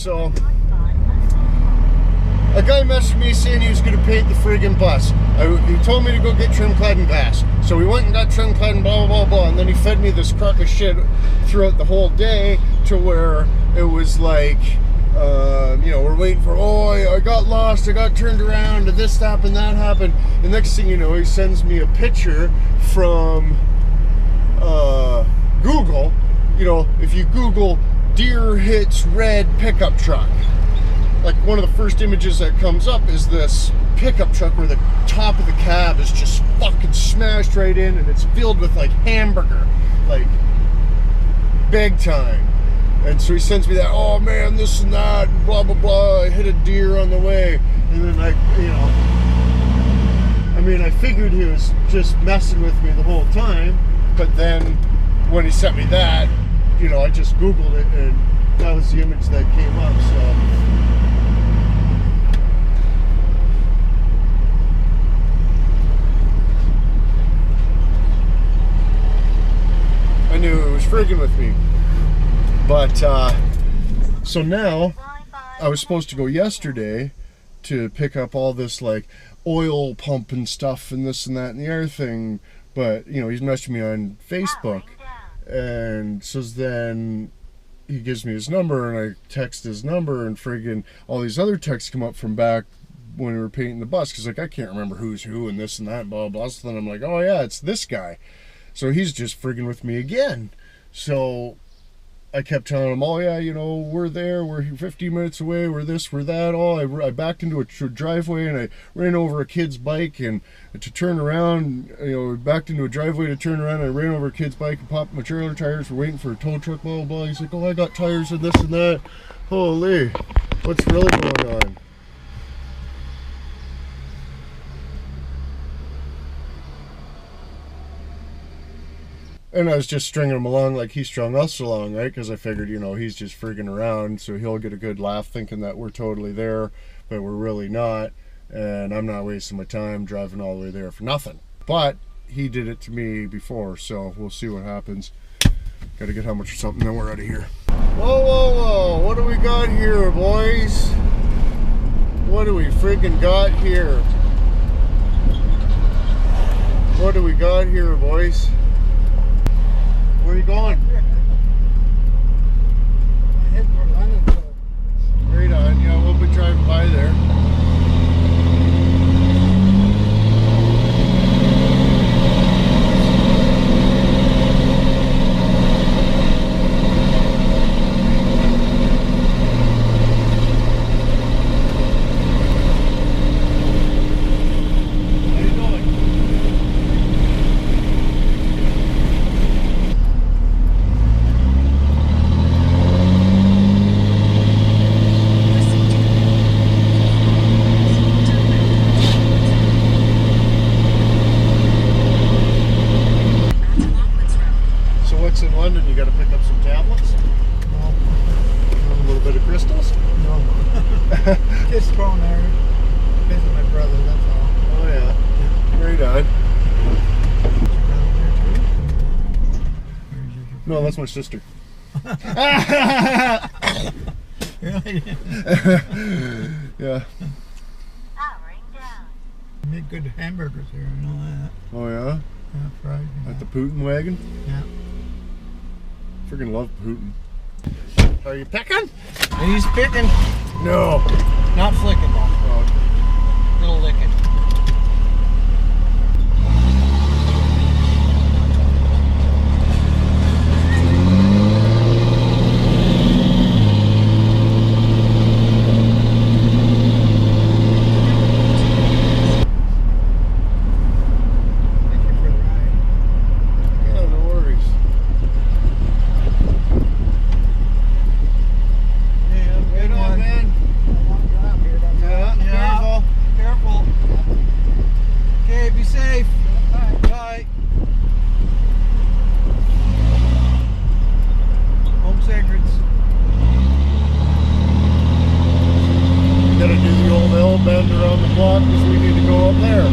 so a guy messaged me saying he was going to paint the friggin' bus. He told me to go get trim, clad, and glass. So we went and got trim, clad, and blah, blah, blah, blah. And then he fed me this crock of shit throughout the whole day to where it was like, you know, we're waiting for, oh, I got lost, I got turned around, and this happened, that happened. The next thing you know, he sends me a picture from Google. You know, if you Google deer hits red pickup truck, like one of the first images that comes up is this pickup truck where the top of the cab is just fucking smashed right in, and it's filled with like hamburger, like big time. And so he sends me that, oh man, this and that, and blah blah blah, I hit a deer on the way. And then I mean, I figured he was just messing with me the whole time, but then when he sent me that, you know, I just Googled it and that was the image that came up. So I knew it was frigging with me. But so now I was supposed to go yesterday to pick up all this like oil pump and stuff and this and that and the other thing, but you know, he's messaging me on Facebook, and so then he gives me his number and I text his number, and friggin' all these other texts come up from back when we were painting the bus, because like I can't remember who's who and this and that, blah blah. So then I'm like, oh yeah, it's this guy. So he's just friggin' with me again. So I kept telling him, oh yeah, you know, we're there, we're 15 minutes away, we're this, we're that. Oh, I backed into a driveway and I ran over a kid's bike, and to turn around, you know, backed into a driveway to turn around, and I ran over a kid's bike and popped my trailer tires. We're waiting for a tow truck, blah, blah, blah. He's like, oh, I got tires and this and that. Holy, what's really going on? And I was just stringing him along like he strung us along, right? Because I figured, you know, he's just frigging around, so he'll get a good laugh thinking that we're totally there, but we're really not. And I'm not wasting my time driving all the way there for nothing. But he did it to me before, so we'll see what happens. Gotta get how much or something, then we're out of here. Whoa, whoa, whoa. What do we got here, boys? What do we friggin' got here? What do we got here, boys? Where are you going? I head for London, so. Right on, yeah, we'll be driving by there. Just thrown there. Visit my brother, that's all. Oh yeah. Right on. No, that's my sister. Really? Yeah. Make good hamburgers here and all that. Oh yeah? Yeah, fried. Yeah. At the Putin wagon? Yeah. Freaking love Putin. Are you picking? He's picking. No. Not flicking though. Oh. Little licking. Bend around the block because we need to go up there.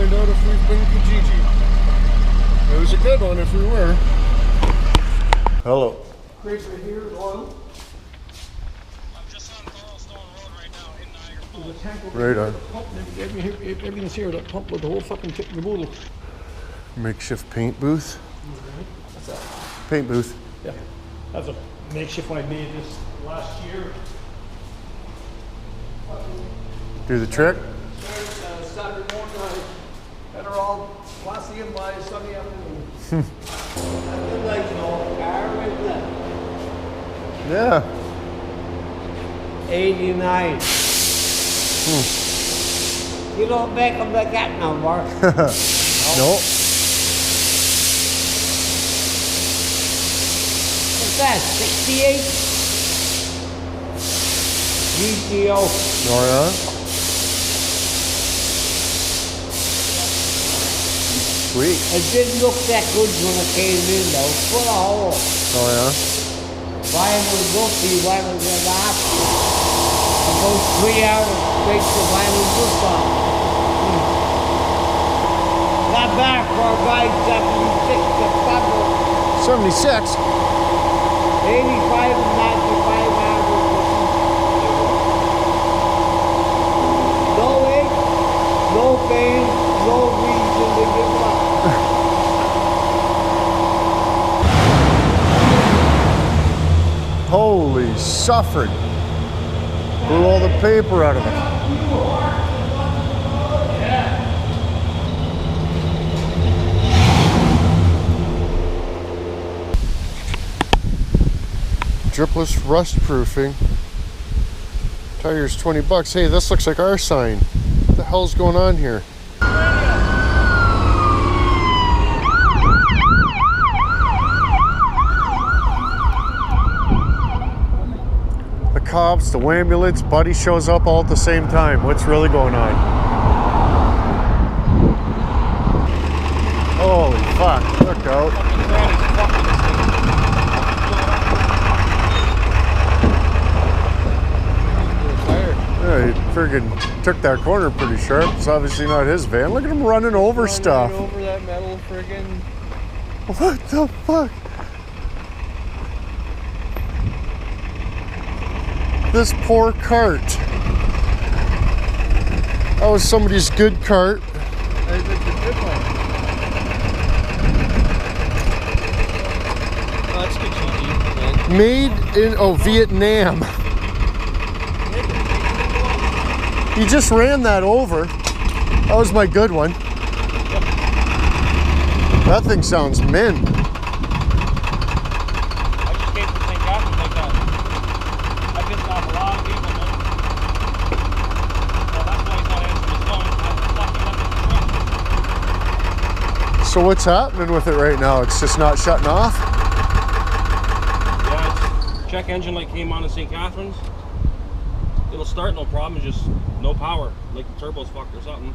find out if we've been Kijiji. It was a good one if we were. Hello. Crates right here, oil. I'm just on Carlstone Road right now in Niagara Falls. There's a tank over Right there. on. Pump, everything's here. That pump with the whole fucking caboodle. Makeshift paint booth. What's that? Paint booth. Yeah. That's a makeshift one I made this last year. Do the trick. Saturday morning, I had her all plastic in by Sunday afternoon. Yeah. 89. You don't make them like that no more. No. What's that, 68? GTO. Oh yeah. Sweet. It didn't look that good when it came in though. Full of hole. Oh yeah. Mine was roughly 1.5. About 3 hours straight to mine was just off. Not bad for a guy 76 to bubble. 76. 85 and 95 hours. No ache, no pain, no reason to give up. Holy suffering. Blew all the paper out of it. Dripless rust proofing. Tires $20. Hey, this looks like our sign. What the hell's going on here? The cops, the ambulance, Buddy shows up all at the same time. What's really going on? Holy fuck, look out. Yeah, he friggin' took that corner pretty sharp. It's obviously not his van. Look at him running over stuff. Over that metal friggin'. What the fuck? This poor cart. That was somebody's good cart. It's a good one. Oh, that's Kijiji. Made in, Vietnam. You just ran that over. That was my good one. That thing sounds mint. I just came from St. Catharines like that. I pissed off a lot of people, man. Well, that's why he's not answering his phone. I fucking left his truck. So what's happening with it right now? It's just not shutting off? Yeah, it's check engine light came on in St. Catharines. It'll start, no problem, it's just no power. Like the turbo's fucked or something.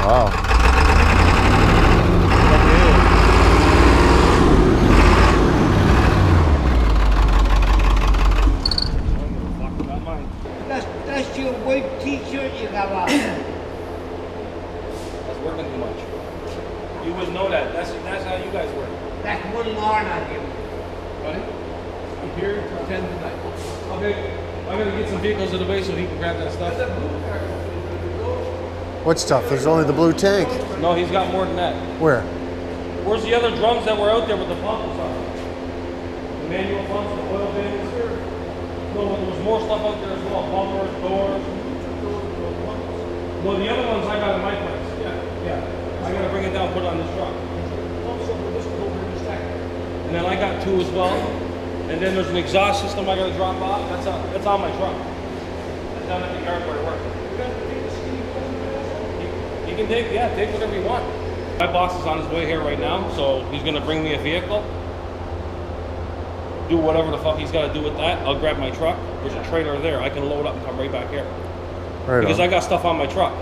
Wow. That's your white t-shirt you got on. That's working too much. You wouldn't know that. That's how you guys work. That's one lawn I give you. Buddy? I'm here till 10 tonight. Okay. I'm gonna get some vehicles to the base so he can grab that stuff. What stuff? There's only the blue tank. No, he's got more than that. Where? Where's the other drums that were out there with the pumps on? The manual pumps, the oil bins. No, there was more stuff out there as well. Bumpers, doors. No, the other ones I got in my place. Yeah. I gotta bring it down, put it on this truck. And then I got 2 as well. And then there's an exhaust system I gotta drop off. That's on my truck. That's down at the yard where I work. You can take whatever you want. My boss is on his way here right now, so he's gonna bring me a vehicle. Do whatever the fuck he's gotta do with that. I'll grab my truck. There's a trailer there. I can load up and come right back here. Right Because on. I got stuff on my truck.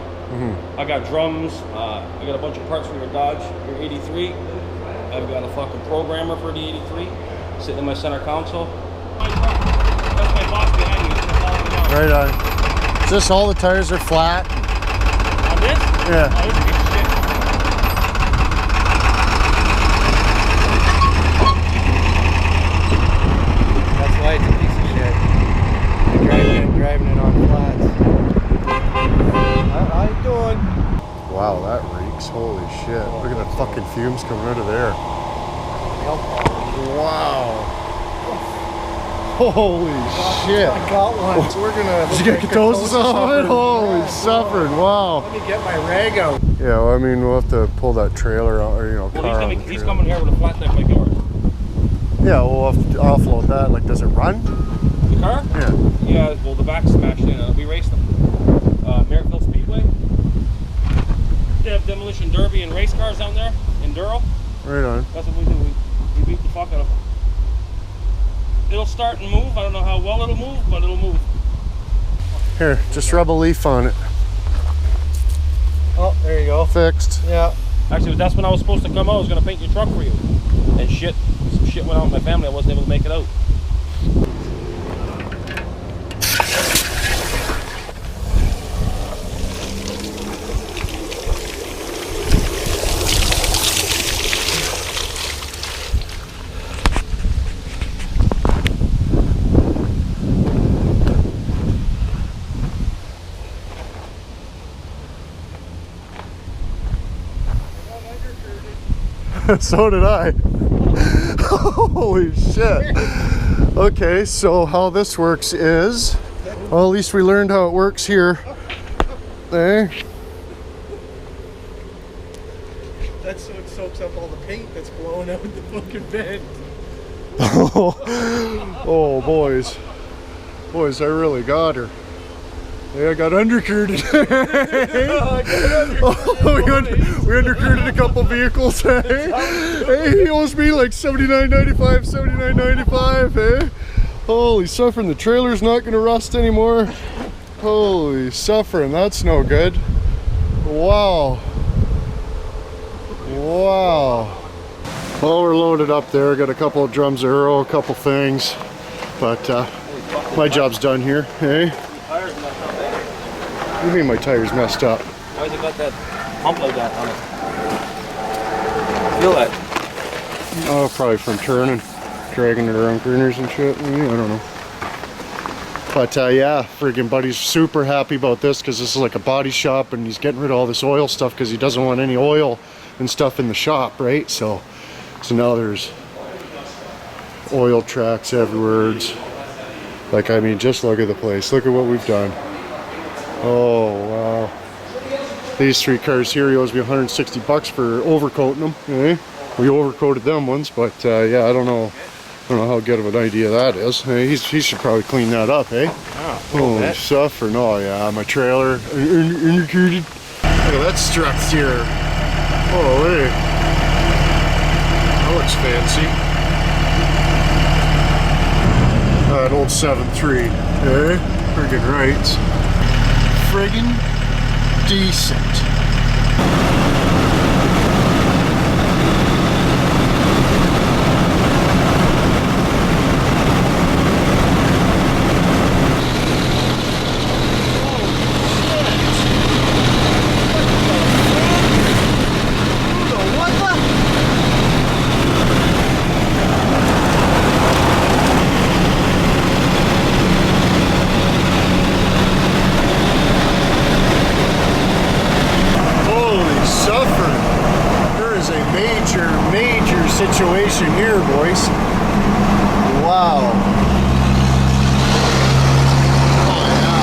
I got drums, I got a bunch of parts for your Dodge, your 83. I've got a fucking programmer for the 83, sitting in my center console. My truck. Right on. Is this all the tires are flat? On this? Yeah. Oh, this is good shit. That's why it's a piece of shit. Driving it on flats. How you doing? Wow, that reeks. Holy shit. Look at the fucking fumes coming out of there. Wow. Holy shit. I got one. So we're gonna. Did you get ketosis off it? Holy suffering. Wow. Let me get my rag out. Yeah, well, I mean, we'll have to pull that trailer out, or, you know, Well, car out. he's coming here with a flat deck like yours. Yeah, we'll have to offload that. Like, does it run? The car? Yeah. Yeah, well, the back's smashed in. We raced them. Merrickville Speedway. They have demolition derby and race cars down there. Enduro. Right on. That's what we do. We beat the fuck out of them. It'll start and move. I don't know how well it'll move, but it'll move. Here, just rub a leaf on it. Oh, there you go. Fixed. Yeah. Actually, that's when I was supposed to come out. I was going to paint your truck for you. And shit, some shit went on with my family. I wasn't able to make it out. So did I. Holy shit. Okay, so how this works is, well, at least we learned how it works here. There. That's so it soaks up all the paint that's blowing out the fucking bed. Oh, boys. Boys, I really got her. Yeah, I got undercoated. We undercoated a couple vehicles, hey? Hey, he owes me like $79.95, $79.95, hey? Holy suffering, the trailer's not gonna rust anymore. Holy suffering, that's no good. Wow. Wow. Well, we're loaded up there. Got a couple of drums of Earl, a couple things. But my job's done here, hey? What do you mean my tire's messed up? Why's it got that hump like that on it? Feel that? Oh, probably from turning, dragging it around corners and shit. I don't know. But yeah, friggin' buddy's super happy about this because this is like a body shop and he's getting rid of all this oil stuff because he doesn't want any oil and stuff in the shop, right? So now there's oil tracks everywhere. It's like, I mean, just look at the place. Look at what we've done. Oh, wow. These three cars here, he owes me 160 bucks for overcoating them. Eh? We overcoated them once, but yeah, I don't know how good of an idea that is. Hey, he should probably clean that up, eh? Holy suffer. No, yeah, my trailer undercoated. Look at that struts here. Holy. That looks fancy. That old 7.3, eh? Friggin' right. Friggin' decent. Major situation here, boys. Wow. Oh, yeah.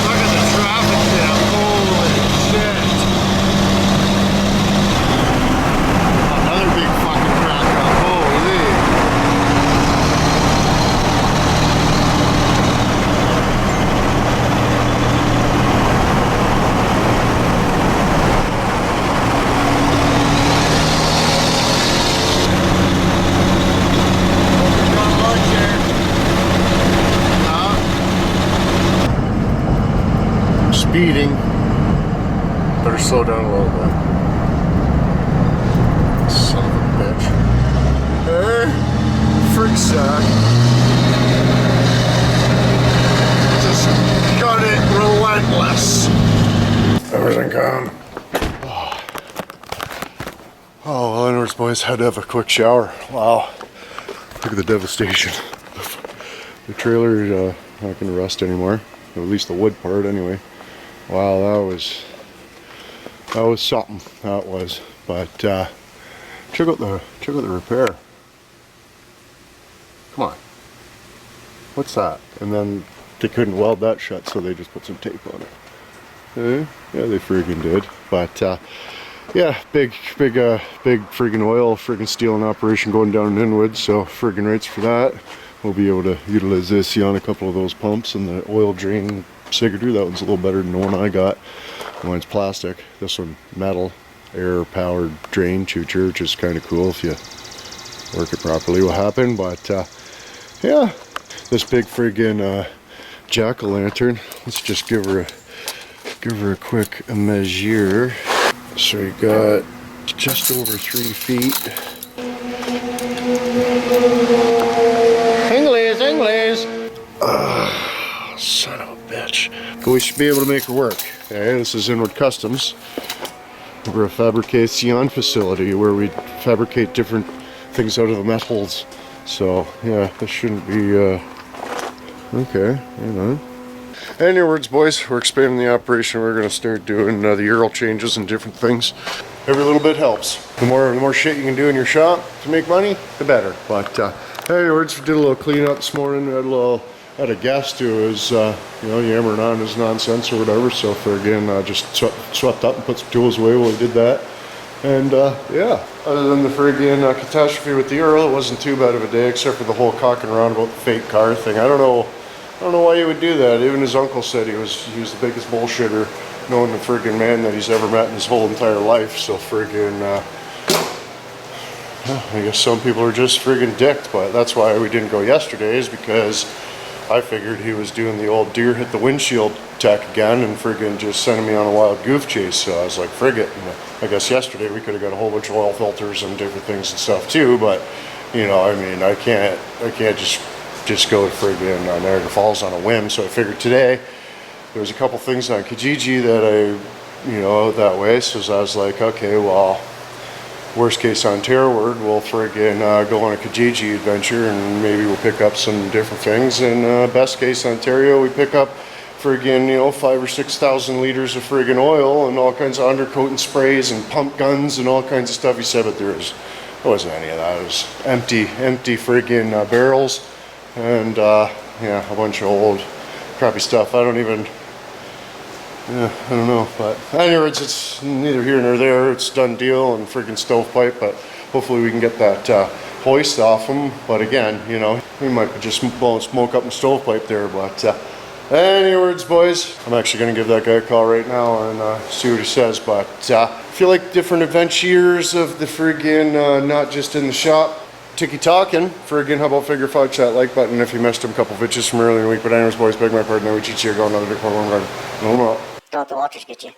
Look at the traffic jam. Holy shit. Another big fucking crack up. Holy. Speeding. Better slow down a little bit. Son of a there. Frig sack. Just got it relentless. Everything gone. Oh, well, anyways, boys, had to have a quick shower. Wow. Look at the devastation. The trailer not gonna rust anymore. At least the wood part, anyway. Wow, that was something. That was. But check out the repair. Come on. What's that? And then they couldn't weld that shut, so they just put some tape on it. Yeah, they friggin' did. But yeah, big friggin' oil, friggin' steeling operation going down in Inwood. So friggin' rates for that. We'll be able to utilize this, see on a couple of those pumps, and the oil drain Sigurdur. That one's a little better than the one I got. Mine's plastic. This one metal, air-powered drain choocher, which is kind of cool if you work it properly. Will happen, but yeah, this big friggin' jack-o'-lantern. Let's just give her a quick measure. So you got just over 3 feet. English. Son of a bitch. But we should be able to make her work. Okay, this is Inwood Customs. We're a fabrication facility where we fabricate different things out of the metals. So yeah, this shouldn't be okay, you know. Anyways, boys, we're expanding the operation. We're going to start doing the Earl changes and different things. Every little bit helps. The more shit you can do in your shop to make money, the better. But anyways, we did a little cleanup this morning. Had a guest who was, you know, yammering on his nonsense or whatever. So for again, just swept up and put some tools away while he did that. And yeah, other than the friggin' catastrophe with the Earl, it wasn't too bad of a day, except for the whole cocking around about the fake car thing. I don't know why you would do that. Even his uncle said he was the biggest bullshitter known the friggin' man that he's ever met in his whole entire life. So friggin', I guess some people are just friggin' dicked, but that's why we didn't go yesterday, is because I figured he was doing the old deer hit the windshield tech again and friggin' just sending me on a wild goof chase. So I was like, frig it. And I guess yesterday we could have got a whole bunch of oil filters and different things and stuff too, but you know, I mean, I can't just go to friggin' Niagara Falls on a whim. So I figured today there was a couple things on Kijiji that I, you know, that way. So I was like, okay, well, worst case Ontario word, we'll friggin' go on a Kijiji adventure and maybe we'll pick up some different things. And best case Ontario, we pick up friggin', you know, 5,000 or 6,000 liters of friggin' oil and all kinds of undercoating sprays and pump guns and all kinds of stuff. He said, but there wasn't any of that. It was empty friggin' barrels and yeah, a bunch of old crappy stuff. I don't know, but anyways, it's neither here nor there. It's done deal and friggin' stovepipe, but hopefully we can get that hoist off him. But again, you know, we might be just blowing smoke up in stovepipe there. But anyways, boys, I'm actually gonna give that guy a call right now and see what he says. But if you like different adventures of the friggin' not just in the shop, tiki-talking, friggin', how about figure 5 that like button if you missed him a couple bitches from earlier in the week. But anyways, boys, beg my pardon, we teach you go another dick one. Don't let the watchers get you.